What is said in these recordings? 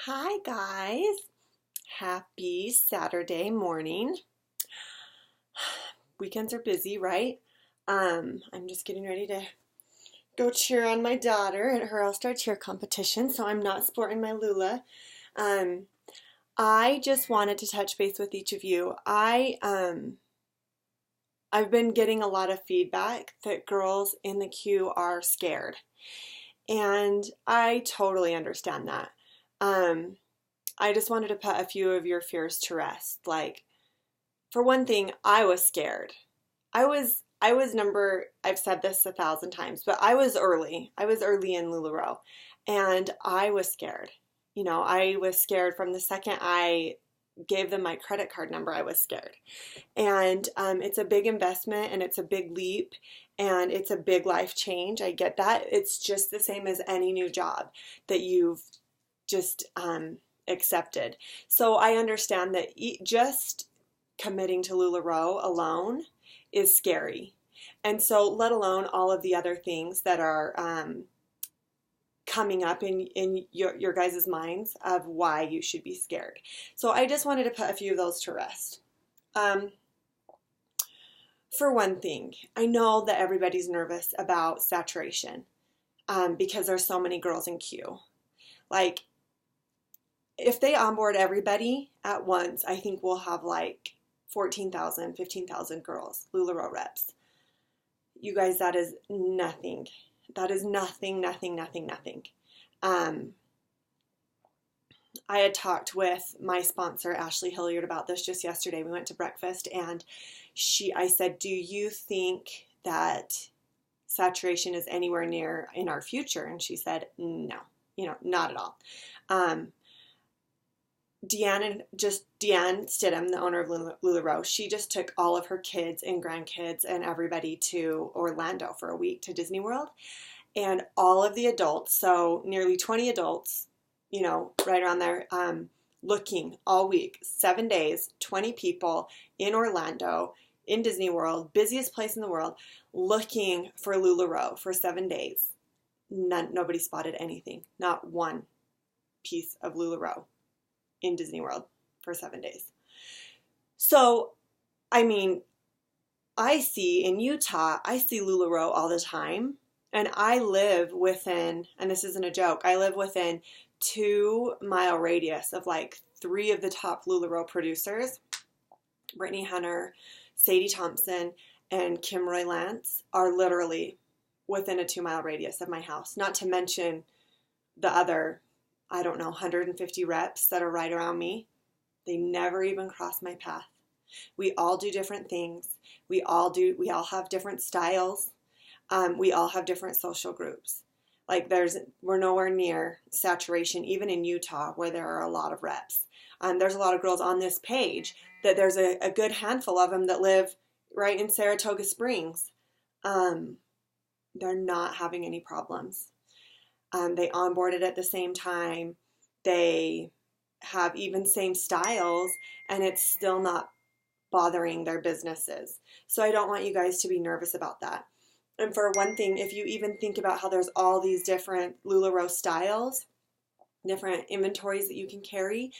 Hi guys, happy Saturday morning. Weekends are busy, right? I'm just getting ready to go cheer on my daughter at her All-Star cheer competition, so I'm not sporting my Lula. Um, I just wanted to touch base with each of you. I've been getting a lot of feedback that girls in the queue are scared, and I totally understand that. Um, I just wanted to put a few of your fears to rest. Like, for one thing, I was scared. I've said this 1,000 times, but I was early. I was early in LuLaRoe, and I was scared. I was scared from the second I gave them my credit card number. I was scared. And it's a big investment and it's a big leap and it's a big life change. I get that. It's just the same as any new job that you've just accepted. So I understand that just committing to LuLaRoe alone is scary. And so let alone all of the other things that are coming up in your guys' minds of why you should be scared. So I just wanted to put a few of those to rest. For one thing, I know that everybody's nervous about saturation because there's so many girls in queue. Like, if they onboard everybody at once, I think we'll have like 14,000, 15,000 girls, LuLaRoe reps. You guys, that is nothing. That is nothing. I had talked with my sponsor, Ashley Hilliard, about this just yesterday. We went to breakfast and I said, do you think that saturation is anywhere near in our future? And she said, no, not at all. Deanne Stidham, the owner of LuLaRoe, she just took all of her kids and grandkids and everybody to Orlando for a week to Disney World. And all of the adults, so nearly 20 adults, right around there, looking all week, 7 days, 20 people in Orlando, in Disney World, busiest place in the world, looking for LuLaRoe for 7 days. Nobody spotted anything, not one piece of LuLaRoe in Disney World for 7 days. So, I see in Utah, I see LuLaRoe all the time, and I live within, and this isn't a joke, I live within 2-mile radius of like 3 of the top LuLaRoe producers. Brittany Hunter, Sadie Thompson, and Kim Roy Lance are literally within a 2-mile radius of my house, not to mention the other 150 reps that are right around me. They never even cross my path. We all do different things. We all have different styles. We all have different social groups. Like we're nowhere near saturation, even in Utah, where there are a lot of reps. There's a lot of girls on this page that there's a good handful of them that live right in Saratoga Springs. They're not having any problems. They onboarded at the same time. They have even same styles, and it's still not bothering their businesses. So I don't want you guys to be nervous about that. And for one thing, if you even think about how there's all these different LuLaRoe styles, different inventories that you can carry.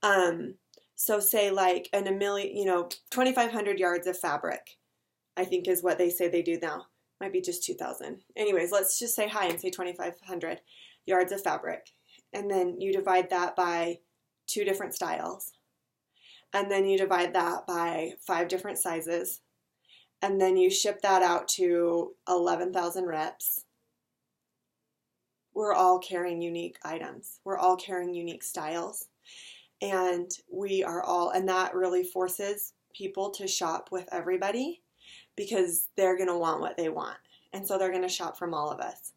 So say like 2,500 yards of fabric, I think is what they say they do now. Might be just 2,000. Anyways, let's just say hi and say 2,500 yards of fabric. And then you divide that by 2 different styles. And then you divide that by 5 different sizes. And then you ship that out to 11,000 reps. We're all carrying unique items. We're all carrying unique styles. And and that really forces people to shop with everybody, because they're going to want what they want. And so they're going to shop from all of us.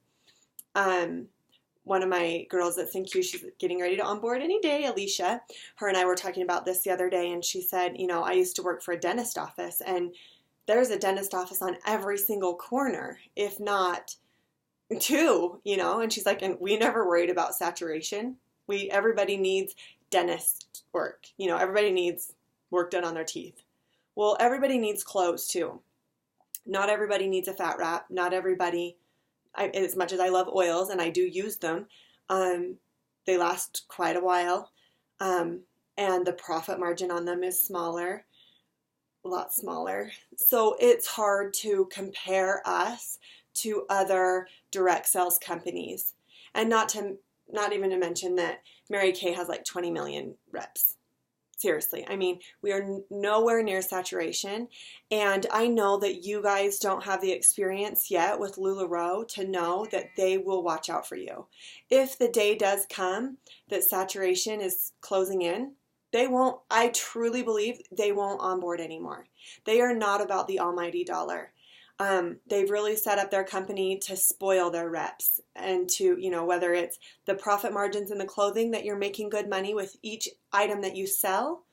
One of my girls that's in queue, she's getting ready to onboard any day, Alicia. Her and I were talking about this the other day, and she said, I used to work for a dentist office, and there's a dentist office on every single corner, if not 2, and she's like, and we never worried about saturation. Everybody needs dentist work. Everybody needs work done on their teeth. Well, everybody needs clothes too. Not everybody needs a fat wrap. Not everybody, as much as I love oils and I do use them, They last quite a while. And the profit margin on them is smaller, a lot smaller. So it's hard to compare us to other direct sales companies. And not even to mention that Mary Kay has like 20 million reps. Seriously, I mean, we are nowhere near saturation, and I know that you guys don't have the experience yet with LuLaRoe to know that they will watch out for you. If the day does come that saturation is closing in, they won't, I truly believe they won't onboard anymore. They are not about the almighty dollar. They've really set up their company to spoil their reps and to, whether it's the profit margins in the clothing that you're making good money with each item that you sell,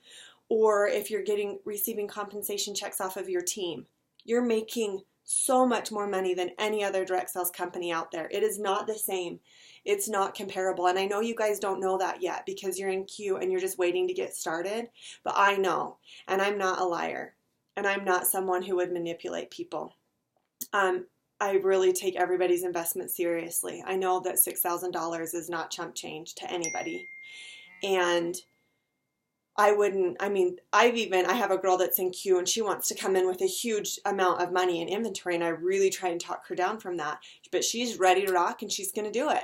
or if you're receiving compensation checks off of your team, you're making so much more money than any other direct sales company out there. It is not the same. It's not comparable. And I know you guys don't know that yet because you're in queue and you're just waiting to get started, but I know, and I'm not a liar, and I'm not someone who would manipulate people. I really take everybody's investment seriously. I know that $6,000 is not chump change to anybody. And I have a girl that's in queue and she wants to come in with a huge amount of money in inventory, and I really try and talk her down from that. But she's ready to rock and she's going to do it.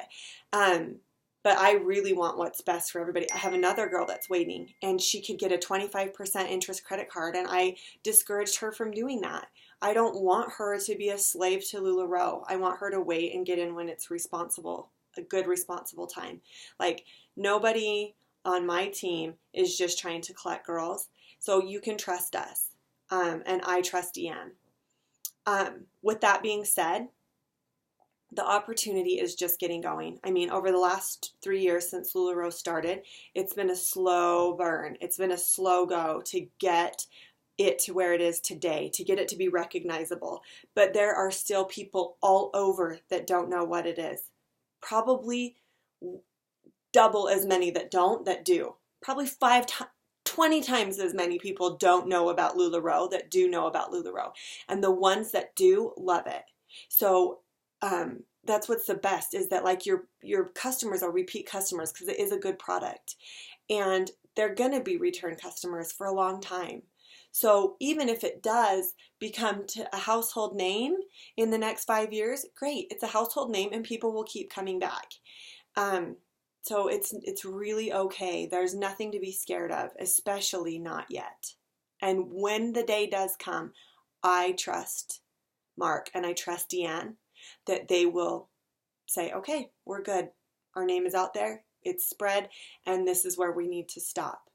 But I really want what's best for everybody. I have another girl that's waiting and she could get a 25% interest credit card, and I discouraged her from doing that. I don't want her to be a slave to LuLaRoe. I want her to wait and get in when it's responsible, a good responsible time. Like, nobody on my team is just trying to collect girls. So you can trust us. And I trust Deanne. With that being said, the opportunity is just getting going. I mean, over the last 3 years since LuLaRoe started, it's been a slow burn. It's been a slow go to get it to where it is today, to get it to be recognizable. But there are still people all over that don't know what it is. Probably double as many that do. Probably 20 times as many people don't know about LuLaRoe that do know about LuLaRoe. And the ones that do love it. So that's what's the best, is that like your customers are repeat customers because it is a good product. And they're going to be return customers for a long time. So even if it does become a household name in the next 5 years, great. It's a household name and people will keep coming back. So it's really okay. There's nothing to be scared of, especially not yet. And when the day does come, I trust Mark and I trust Deanne that they will say, okay, we're good. Our name is out there. It's spread, and this is where we need to stop.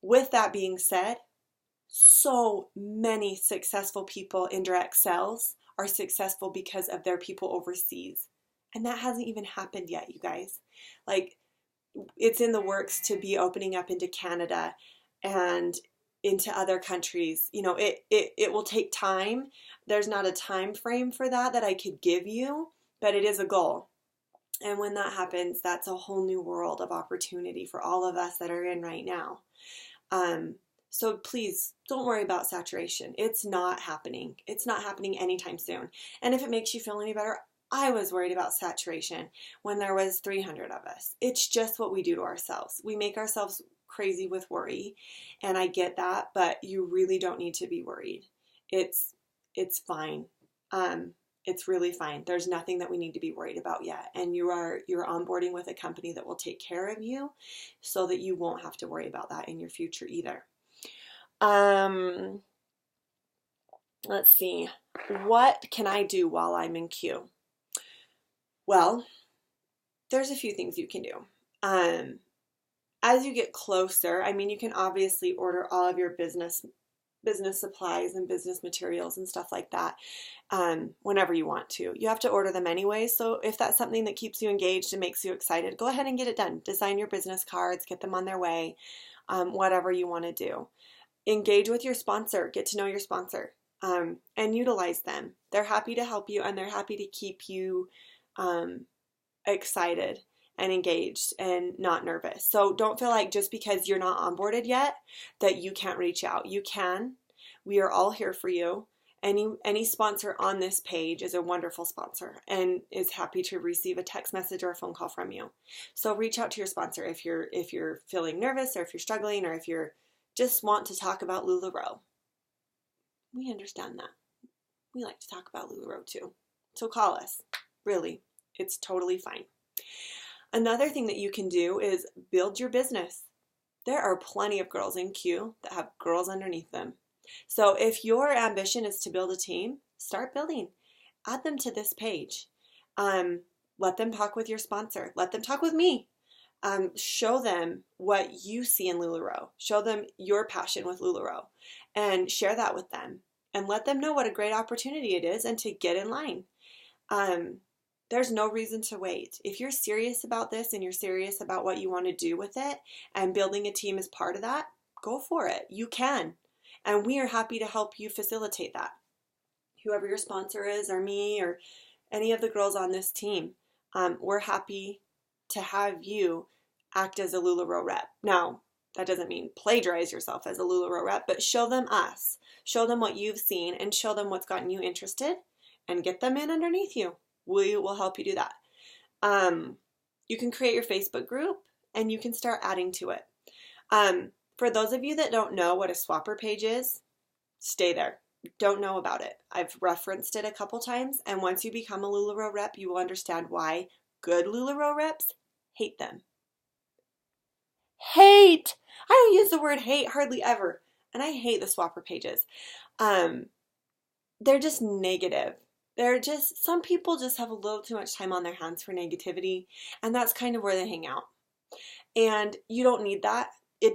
With that being said, so many successful people in direct sales are successful because of their people overseas. And that hasn't even happened yet, you guys. Like, it's in the works to be opening up into Canada and into other countries. It will take time. There's not a time frame for that I could give you, but it is a goal. And when that happens, that's a whole new world of opportunity for all of us that are in right now. So please don't worry about saturation. It's not happening. It's not happening anytime soon. And if it makes you feel any better, I was worried about saturation when there was 300 of us. It's just what we do to ourselves. We make ourselves crazy with worry, and I get that, but you really don't need to be worried. It's fine. It's really fine. There's nothing that we need to be worried about yet. And you're onboarding with a company that will take care of you so that you won't have to worry about that in your future either. Let's see. What can I do while I'm in queue? Well, there's a few things you can do. As you get closer, you can obviously order all of your business supplies and business materials and stuff like that whenever you want to. You have to order them anyway, so if that's something that keeps you engaged and makes you excited, go ahead and get it done. Design your business cards, get them on their way, whatever you want to do. Engage with your sponsor, get to know your sponsor, and utilize them. They're happy to help you, and they're happy to keep you excited and engaged and not nervous. So don't feel like just because you're not onboarded yet that you can't reach out. You can. We are all here for you. Any sponsor on this page is a wonderful sponsor and is happy to receive a text message or a phone call from you. So reach out to your sponsor if you're feeling nervous, or if you're struggling, or if you're just want to talk about LuLaRoe. We understand that. We like to talk about LuLaRoe too. So call us. Really, it's totally fine. Another thing that you can do is build your business. There are plenty of girls in Q that have girls underneath them. So if your ambition is to build a team, start building. Add them to this page. Let them talk with your sponsor. Let them talk with me. Show them what you see in LuLaRoe. Show them your passion with LuLaRoe and share that with them. And let them know what a great opportunity it is and to get in line. There's no reason to wait. If you're serious about this and you're serious about what you want to do with it, and building a team is part of that, go for it. You can. And we are happy to help you facilitate that. Whoever your sponsor is, or me, or any of the girls on this team, we're happy to have you act as a LuLaRoe rep. Now, that doesn't mean plagiarize yourself as a LuLaRoe rep, but show them us. Show them what you've seen and show them what's gotten you interested and get them in underneath you. We will help you do that. You can create your Facebook group and you can start adding to it. For those of you that don't know what a swapper page is, stay there. Don't know about it. I've referenced it a couple times, and once you become a LuLaRoe rep, you will understand why good LuLaRoe reps hate them. Hate! I don't use the word hate hardly ever, and I hate the swapper pages. They're just negative. Some people just have a little too much time on their hands for negativity, and that's kind of where they hang out. And you don't need that.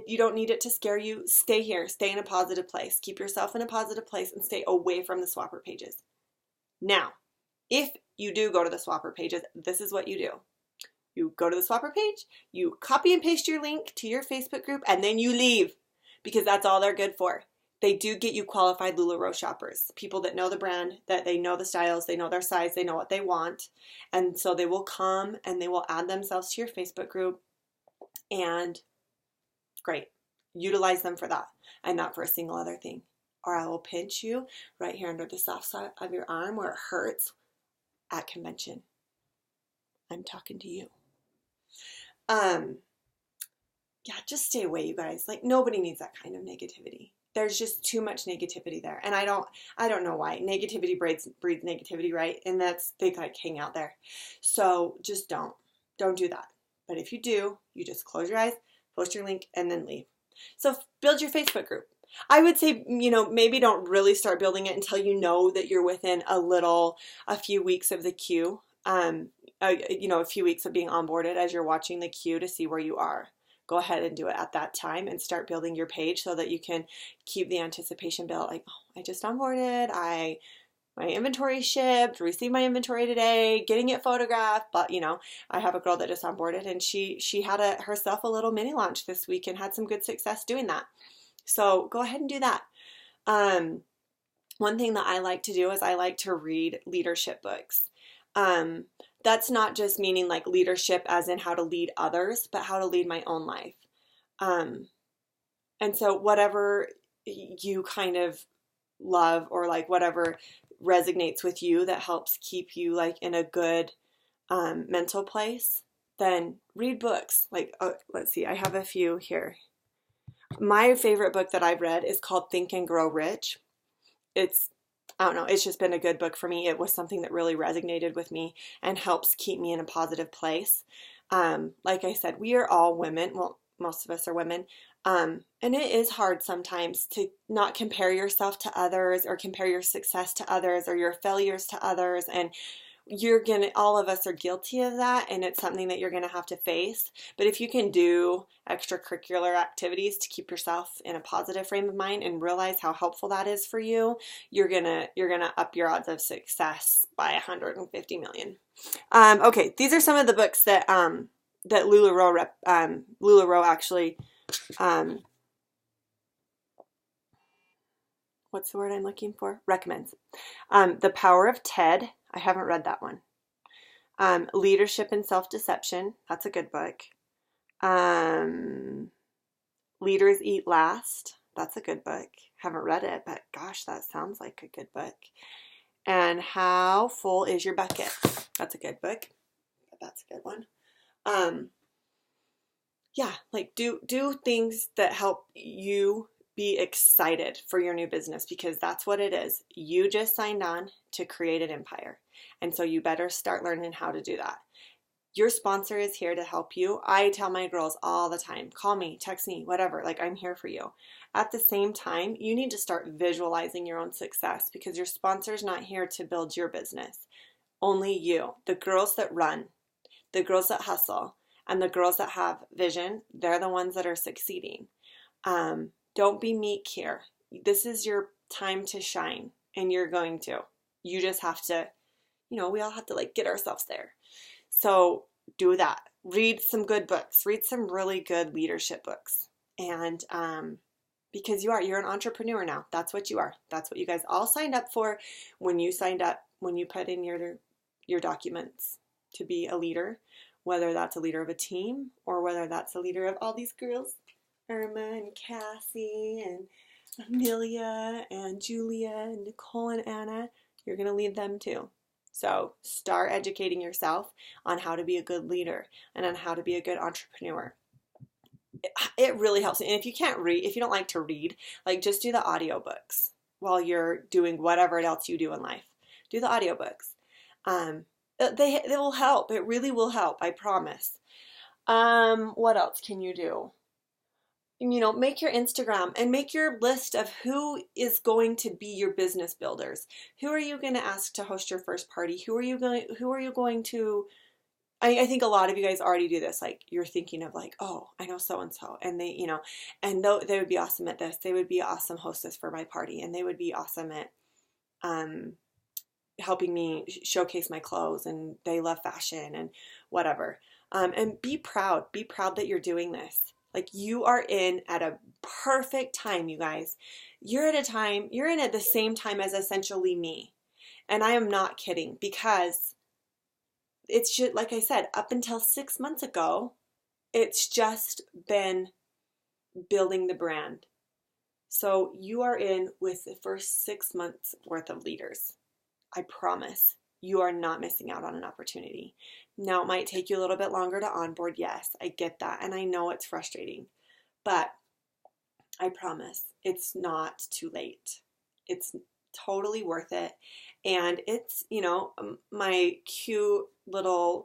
You don't need it to scare you. Stay here. Stay in a positive place. Keep yourself in a positive place and stay away from the swapper pages. Now, if you do go to the swapper pages, this is what you do. You go to the swapper page, you copy and paste your link to your Facebook group, and then you leave, because that's all they're good for. They do get you qualified LuLaRoe shoppers, people that know the brand, that they know the styles, they know their size, they know what they want. And so they will come and they will add themselves to your Facebook group, and great. Utilize them for that and not for a single other thing. Or I will pinch you right here under the soft side of your arm where it hurts at convention. I'm talking to you. Yeah, just stay away, you guys. Like, nobody needs that kind of negativity. There's just too much negativity there. And I don't know why. Negativity breeds negativity, right? And they like hang out there. So just don't do that. But if you do, you just close your eyes, post your link, and then leave. So build your Facebook group. I would say, maybe don't really start building it until you know that you're within a few weeks of the queue. A few weeks of being onboarded as you're watching the queue to see where you are. Go ahead and do it at that time and start building your page so that you can keep the anticipation built. Like, oh, I just onboarded. My inventory shipped, received my inventory today, getting it photographed. But, I have a girl that just onboarded, and she had herself a little mini launch this week and had some good success doing that. So go ahead and do that. One thing that I like to do is I like to read leadership books. That's not just meaning like leadership as in how to lead others, but how to lead my own life. And so whatever you kind of love, or like whatever resonates with you that helps keep you like in a good mental place, then read books. Like, let's see, I have a few here. My favorite book that I've read is called Think and Grow Rich. I don't know, it's just been a good book for me. It was something that really resonated with me and helps keep me in a positive place. Like I said, we are all women. Well, most of us are women. And it is hard sometimes to not compare yourself to others, or compare your success to others, or your failures to others. And all of us are guilty of that, and it's something that you're going to have to face. But if you can do extracurricular activities to keep yourself in a positive frame of mind and realize how helpful that is for you, you're going to up your odds of success by 150 million. Okay, these are some of the books that LuLaRoe actually, what's the word I'm looking for? Recommends. The Power of TED. I haven't read that one. Leadership and Self-Deception. That's a good book. Leaders Eat Last. That's a good book. Haven't read it, but gosh, that sounds like a good book. And How Full Is Your Bucket? That's a good book. That's a good one. Yeah, like do things that help you be excited for your new business, because that's what it is. You just signed on to create an empire. And so you better start learning how to do that. Your sponsor is here to help you. I tell my girls all the time, call me, text me, whatever, like I'm here for you. At the same time, you need to start visualizing your own success, because your sponsor's not here to build your business. Only you. The girls that run, the girls that hustle, and the girls that have vision, they're the ones that are succeeding. Don't be meek here. This is your time to shine, and you're going to. You just have to, we all have to like get ourselves there. So do that. Read some good books. Read some really good leadership books. And because you're an entrepreneur now. That's what you are. That's what you guys all signed up for when you signed up, when you put in your documents to be a leader, whether that's a leader of a team or whether that's a leader of all these girls, Irma and Cassie and Amelia and Julia and Nicole and Anna. You're going to lead them too. So start educating yourself on how to be a good leader and on how to be a good entrepreneur. It really helps. And if you can't read, if you don't like to read, like just do the audiobooks while you're doing whatever else you do in life. Do the audiobooks. They will help. It really will help. I promise. What else can you do? Make your Instagram and make your list of who is going to be your business builders. Who are you going to ask to host your first party? Who are you going to, I think a lot of you guys already do this. Like you're thinking of like, oh, I know so-and-so, and they, and they would be awesome at this. They would be awesome hostess for my party, and they would be awesome at, helping me showcase my clothes, and they love fashion and whatever. And be proud that you're doing this. Like you are in at a perfect time, you guys. You're in at the same time as essentially me. And I am not kidding, because it's just, like I said, up until 6 months ago, it's just been building the brand. So you are in with the first 6 months worth of leaders. I promise you are not missing out on an opportunity. Now, it might take you a little bit longer to onboard. Yes, I get that. And I know it's frustrating, but I promise it's not too late. It's totally worth it. And it's, my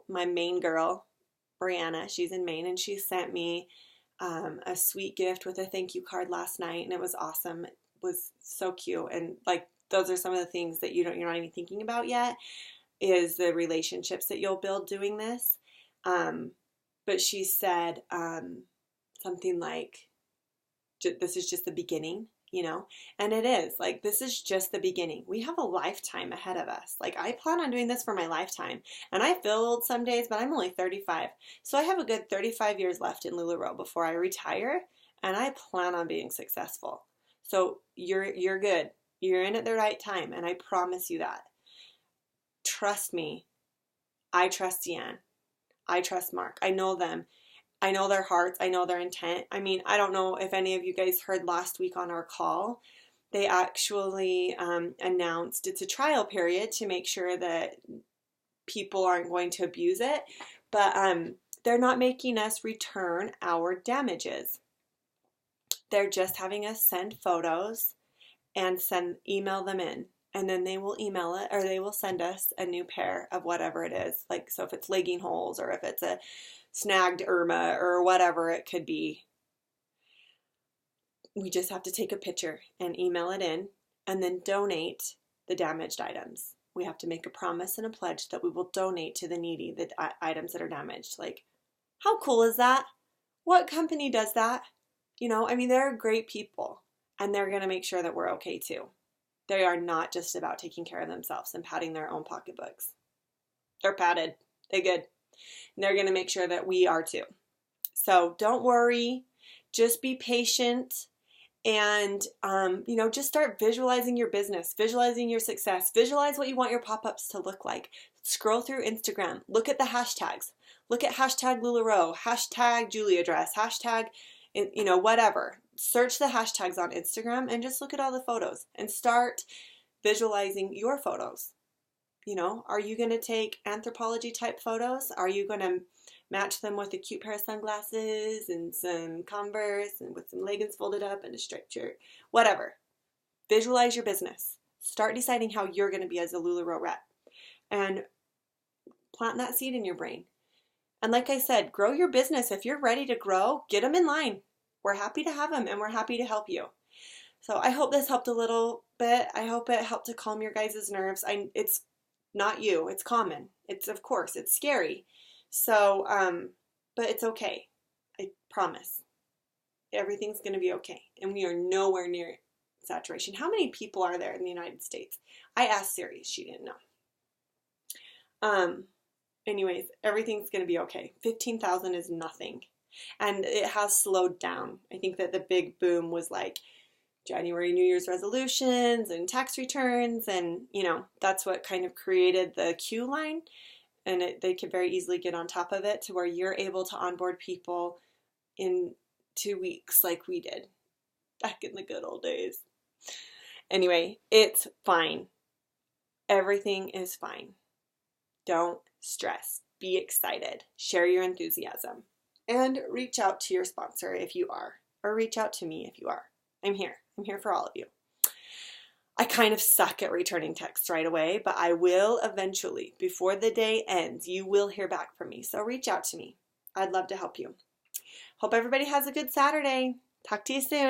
my Maine girl, Brianna, she's in Maine, and she sent me a sweet gift with a thank you card last night. And it was awesome. It was so cute. And like, those are some of the things that you're not even thinking about yet, is the relationships that you'll build doing this. But she said something like, this is just the beginning, and it is. Like, this is just the beginning. We have a lifetime ahead of us. Like, I plan on doing this for my lifetime, and I feel old some days, but I'm only 35. So I have a good 35 years left in LuLaRoe before I retire, and I plan on being successful. So you're good. You're in at the right time, and I promise you that. Trust me. I trust Deanne. I trust Mark. I know them. I know their hearts. I know their intent. I mean, I don't know if any of you guys heard last week on our call. They actually announced it's a trial period to make sure that people aren't going to abuse it. But they're not making us return our damages. They're just having us send photos and email them in, and then they will email it, or they will send us a new pair of whatever it is. Like, so if it's legging holes, or if it's a snagged Irma, or whatever it could be, we just have to take a picture and email it in, and then donate the damaged items. We have to make a promise and a pledge that we will donate to the needy the items that are damaged. Like, how cool is that? What company does that? They're great people. And they're going to make sure that we're okay too. They are not just about taking care of themselves and padding their own pocketbooks. They're padded. They're good. And they're going to make sure that we are too. So don't worry. Just be patient. And, just start visualizing your business, visualizing your success, visualize what you want your pop-ups to look like. Scroll through Instagram. Look at the hashtags. Look at hashtag LuLaRoe, hashtag Julia dress, hashtag, whatever. search the hashtags on Instagram and just look at all the photos and start visualizing your photos. You know, are you going to take anthropology type photos? Are you going to match them with a cute pair of sunglasses and some Converse and with some leggings folded up and a striped shirt? Whatever. Visualize your business. Start deciding how you're going to be as a LuLaRoe rep. And plant that seed in your brain. And like I said, grow your business. If you're ready to grow, get them in line. We're happy to have them and we're happy to help you. So I hope this helped a little bit. I hope it helped to calm your guys' nerves. It's not you. It's common. Of course, it's scary. So, but it's okay. I promise. Everything's going to be okay. And we are nowhere near saturation. How many people are there in the United States? I asked Siri. She didn't know. Anyways, everything's going to be okay. 15,000 is nothing. And it has slowed down. I think that the big boom was like January New Year's resolutions and tax returns. And, you know, that's what kind of created the queue line. And they could very easily get on top of it to where you're able to onboard people in 2 weeks like we did back in the good old days. Anyway, it's fine. Everything is fine. Don't stress. Be excited. Share your enthusiasm. And reach out to your sponsor if you are. Or reach out to me if you are. I'm here. I'm here for all of you. I kind of suck at returning texts right away, but I will eventually. Before the day ends, you will hear back from me. So reach out to me. I'd love to help you. Hope everybody has a good Saturday. Talk to you soon.